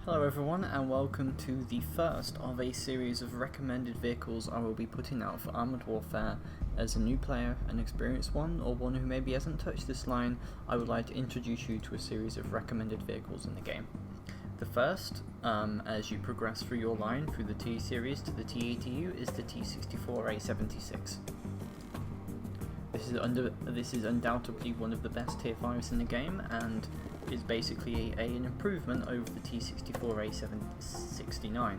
Hello everyone and welcome to the first of a series of recommended vehicles I will be putting out for Armoured Warfare. As a new player, an experienced one, or one who maybe hasn't touched this line, I would like to introduce you to a series of recommended vehicles in the game. The first, as you progress through your line through the T series to the T-ATU, is the T-64A76. This is undoubtedly one of the best tier 5s in the game and is basically an improvement over the T-64A769.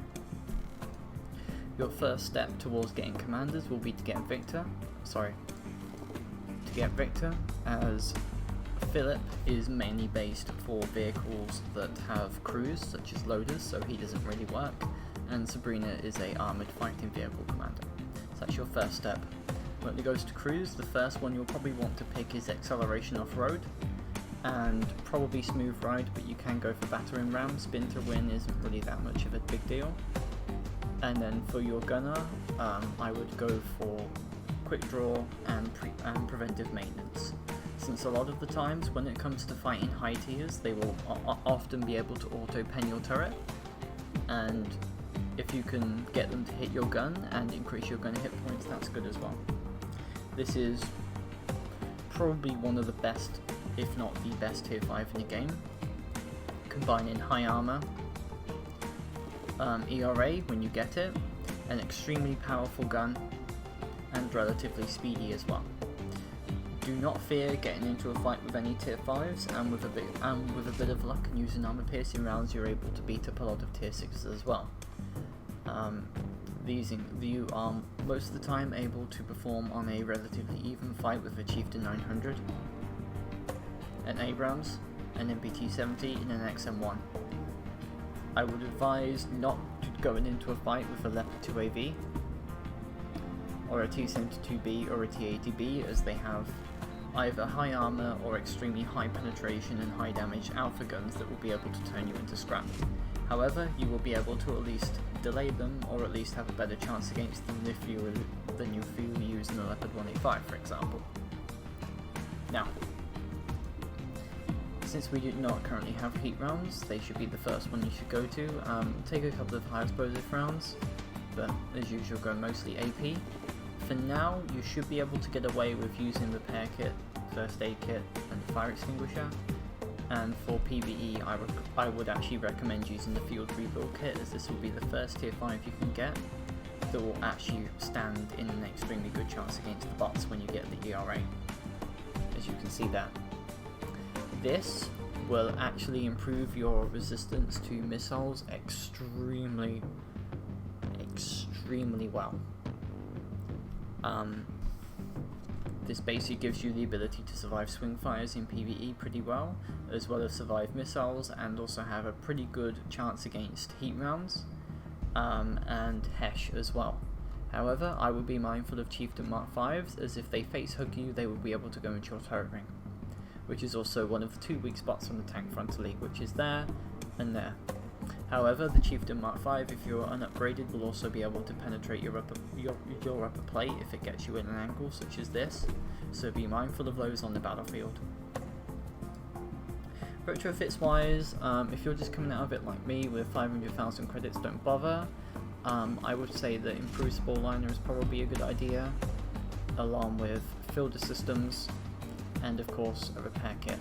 Your first step towards getting commanders will be to get Victor, as Philip is mainly based for vehicles that have crews such as loaders, so he doesn't really work, and Sabrina is a armoured fighting vehicle commander. So that's your first step. When it goes to crews, the first one you'll probably want to pick is Acceleration Off-Road, and probably Smooth Ride, but you can go for Battering Ram. Spin to Win isn't really that much of a big deal. And then for your gunner, I would go for Quick Draw and Preventive Maintenance, since a lot of the times when it comes to fighting high tiers, they will often be able to auto-pen your turret, and if you can get them to hit your gun and increase your gun hit points, that's good as well. This is probably one of the best, if not the best tier 5 in the game, combining high armor, ERA when you get it, an extremely powerful gun, and relatively speedy as well. Do not fear getting into a fight with any tier 5s, and with a bit of luck and using armor piercing rounds, you're able to beat up a lot of tier 6s as well. You are most of the time able to perform on a relatively even fight with a Chieftain 900, an Abrams, an MPT-70, and an XM1. I would advise not going into a fight with a Leopard 2AV, or a T-72B or a T-80B, as they have either high armor or extremely high penetration and high damage alpha guns that will be able to turn you into scrap. However, you will be able to at least delay them, or at least have a better chance against them than if you were using the Leopard 185, for example. Now, since we do not currently have heat rounds, they should be the first one you should go to. Take a couple of high explosive rounds, but as usual go mostly AP. For now, you should be able to get away with using repair kit, first aid kit, and fire extinguisher. And for PvE, I would actually recommend using the field rebuild kit, as this will be the first tier 5 you can get that will actually stand in an extremely good chance against the bots when you get the ERA, as you can see there. This will actually improve your resistance to missiles extremely well. This basically gives you the ability to survive swing fires in PvE pretty well as survive missiles, and also have a pretty good chance against heat rounds, and HESH as well. However, I would be mindful of Chieftain Mark 5s, as if they face hug you, they would be able to go into your turret ring, which is also one of the 2 weak spots on the tank frontally, which is there and there. However, the Chieftain Mark 5, if you're unupgraded, will also be able to penetrate your upper plate if it gets you in an angle such as this, so be mindful of those on the battlefield. Retrofits wise, if you're just coming out of it like me with 500,000 credits, don't bother. I would say that improved spore liner is probably a good idea, along with filter systems, and of course a repair kit.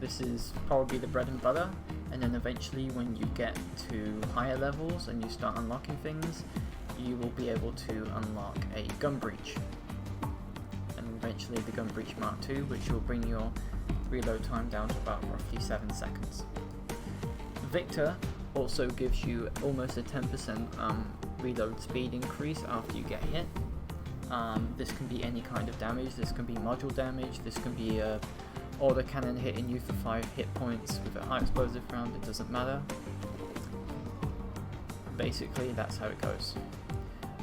This is probably the bread and butter, and then eventually when you get to higher levels and you start unlocking things, you will be able to unlock a gun breach, and eventually the gun breach Mark II, which will bring your reload time down to about roughly 7 seconds. Victor also gives you almost a 10% reload speed increase after you get hit. This can be any kind of damage. This can be module damage, this can be a autocannon hitting you for 5 hit points with a high explosive round, it doesn't matter. Basically, that's how it goes.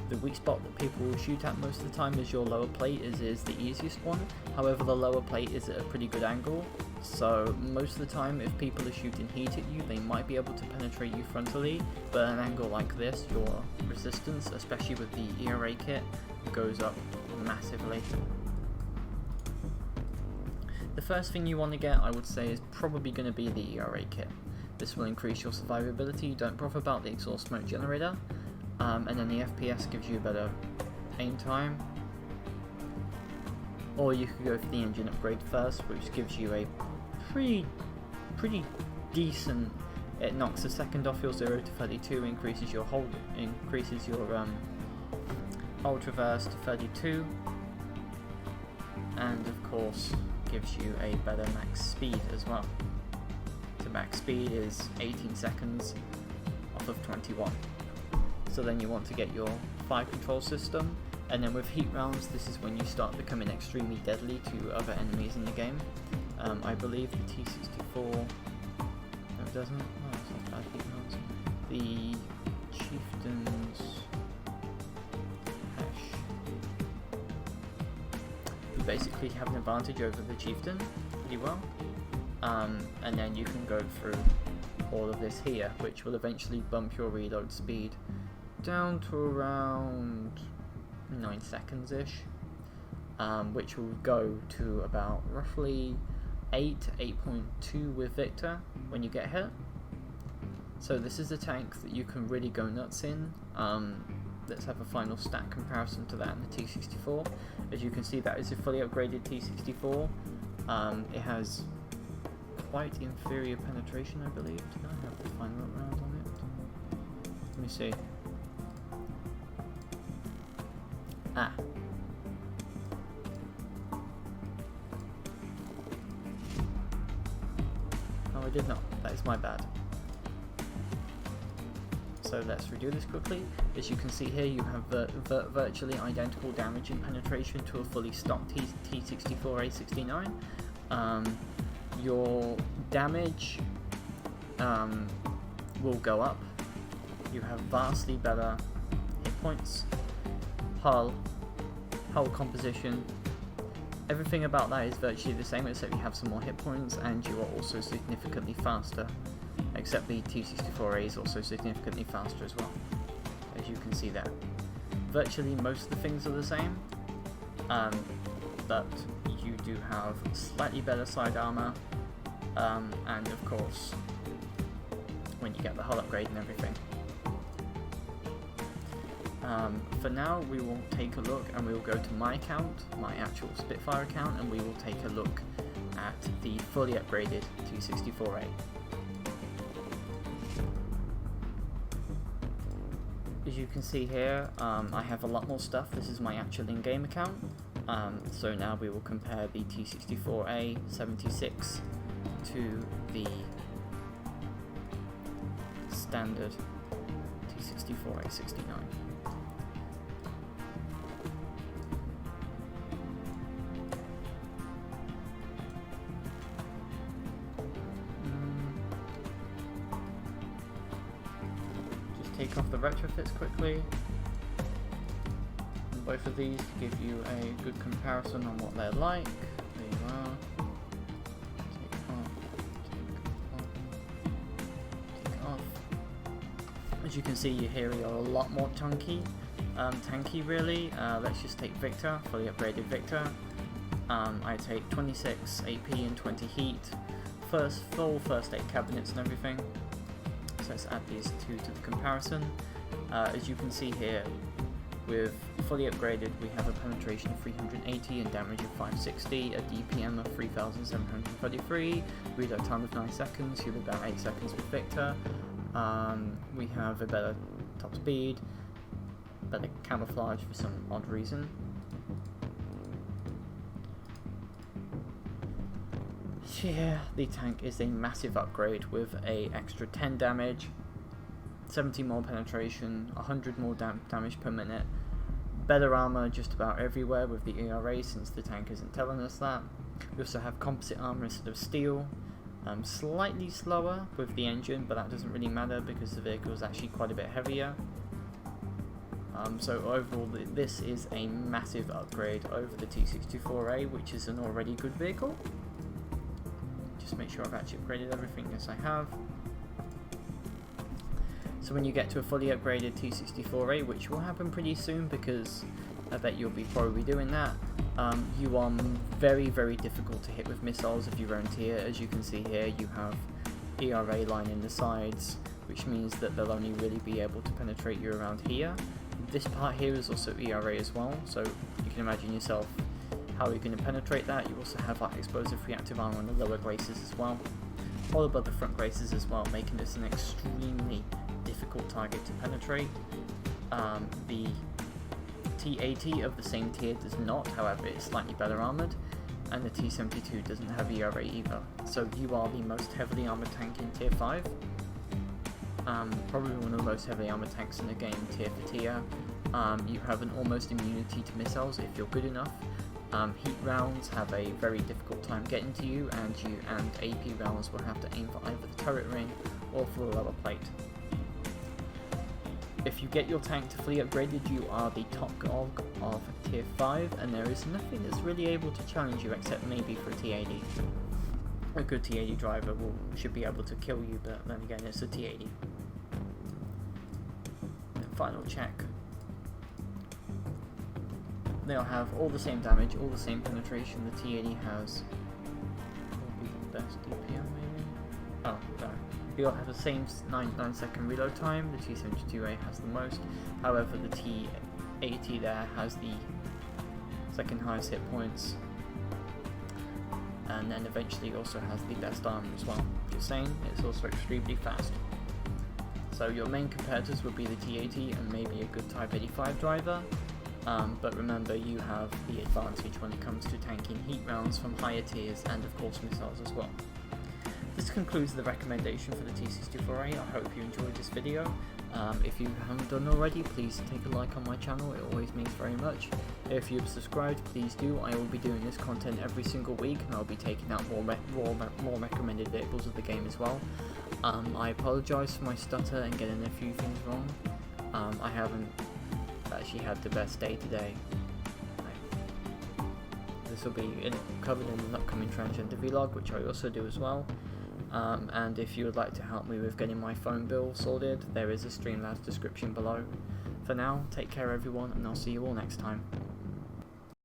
The weak spot that people will shoot at most of the time is your lower plate, is the easiest one. However, the lower plate is at a pretty good angle, so most of the time if people are shooting heat at you, they might be able to penetrate you frontally, but at an angle like this, your resistance, especially with the ERA kit, goes up massively. The first thing you want to get, I would say, is probably going to be the ERA kit. This will increase your survivability. Don't bother about the exhaust smoke generator. And then the FPS gives you a better aim time. Or you could go for the engine upgrade first, which gives you a pretty decent. It knocks a second off your 0 to 32, increases your hold reverse to 32, and of course gives you a better max speed as well. So max speed is 18 seconds off of 21. So then you want to get your fire control system, and then with heat rounds, this is when you start becoming extremely deadly to other enemies in the game. I believe the T-64, no it doesn't, no it's not bad heat rounds. The Chieftain's Hash, you basically have an advantage over the Chieftain pretty well, and then you can go through all of this here, which will eventually bump your reload speed down to around 9 seconds ish, which will go to about roughly 8.2 with Victor when you get hit. So this is a tank that you can really go nuts in. Let's have a final stat comparison to that in the T-64. As you can see, that is a fully upgraded T-64. It has quite inferior penetration, I believe. Did I have the final round on it? Let me see. Ah. No, I did not. That is my bad. So let's redo this quickly. As you can see here, you have virtually identical damage and penetration to a fully stocked T-64A79. Your damage will go up. You have vastly better hit points, hull composition. Everything about that is virtually the same, except you have some more hit points, and you are also significantly faster. Except the T-64A is also significantly faster as well, as you can see there. Virtually most of the things are the same, but you do have slightly better side armor, and of course, when you get the hull upgrade and everything. For now, we will take a look, and we will go to my account, my actual Spitfire account, and we will take a look at the fully upgraded T-64A. As you can see here, I have a lot more stuff. This is my actual in-game account. So now we will compare the T-64A76 to the standard T-64A69. Take off the retrofits quickly. And both of these give you a good comparison on what they're like. There you are. Take off. As you can see, here we are a lot more tanky really. Let's just take Victor, fully upgraded Victor. I take 26 AP and 20 heat. Full first aid cabinets and everything. So let's add these two to the comparison. As you can see here, with fully upgraded, we have a penetration of 380 and damage of 560, a DPM of 3733, reload time of 9 seconds, you have about 8 seconds with Victor. We have a better top speed, better camouflage for some odd reason. Yeah, the tank is a massive upgrade with a extra 10 damage, 70 more penetration, 100 more damage per minute, better armor just about everywhere with the ERA since the tank isn't telling us that. We also have composite armor instead of steel, slightly slower with the engine, but that doesn't really matter because the vehicle is actually quite a bit heavier. So overall, this is a massive upgrade over the T-64A, which is an already good vehicle. Just make sure I've actually upgraded everything. Yes, I have. So when you get to a fully upgraded T-64A, which will happen pretty soon because I bet you'll be probably doing that, you are very, very difficult to hit with missiles of your own tier. As you can see here, you have ERA line in the sides, which means that they'll only really be able to penetrate you around here. This part here is also ERA as well, so you can imagine yourself how you're going to penetrate that. You also have like explosive reactive armor on the lower braces as well, all above the front braces as well, making this an extremely difficult target to penetrate. The T-80 of the same tier does not, however it's slightly better armoured, and the T-72 doesn't have ERA either, so you are the most heavily armoured tank in tier 5. Probably one of the most heavily armoured tanks in the game, tier for tier. You have an almost immunity to missiles if you're good enough. Heat rounds have a very difficult time getting to you, and AP rounds will have to aim for either the turret ring or for the lower plate. If you get your tank to fully upgraded, you are the top dog of tier 5, and there is nothing that's really able to challenge you except maybe for a T-80. A good T-80 driver should be able to kill you, but then again it's a T-80. Final check. They'll have all the same damage, all the same penetration. The T-80 has probably the best DPM maybe? Oh, no. You'll have the same 9-second reload time. The T-72A has the most. However, the T-80 there has the second highest hit points, and then eventually also has the best armor as well. Just saying, it's also extremely fast. So your main competitors would be the T-80 and maybe a good Type 85 driver, but remember you have the advantage when it comes to tanking heat rounds from higher tiers and of course missiles as well. This concludes the recommendation for the T-64A. I hope you enjoyed this video. If you haven't done already, please take a like on my channel, it always means very much. If you've subscribed, please do. I will be doing this content every single week, and I'll be taking out more recommended vehicles of the game as well. I apologise for my stutter and getting a few things wrong. I haven't actually had the best day today. This will be covered in an upcoming transgender vlog, which I also do as well. And if you would like to help me with getting my phone bill sorted, there is a Streamlabs description below. For now, take care everyone, and I'll see you all next time.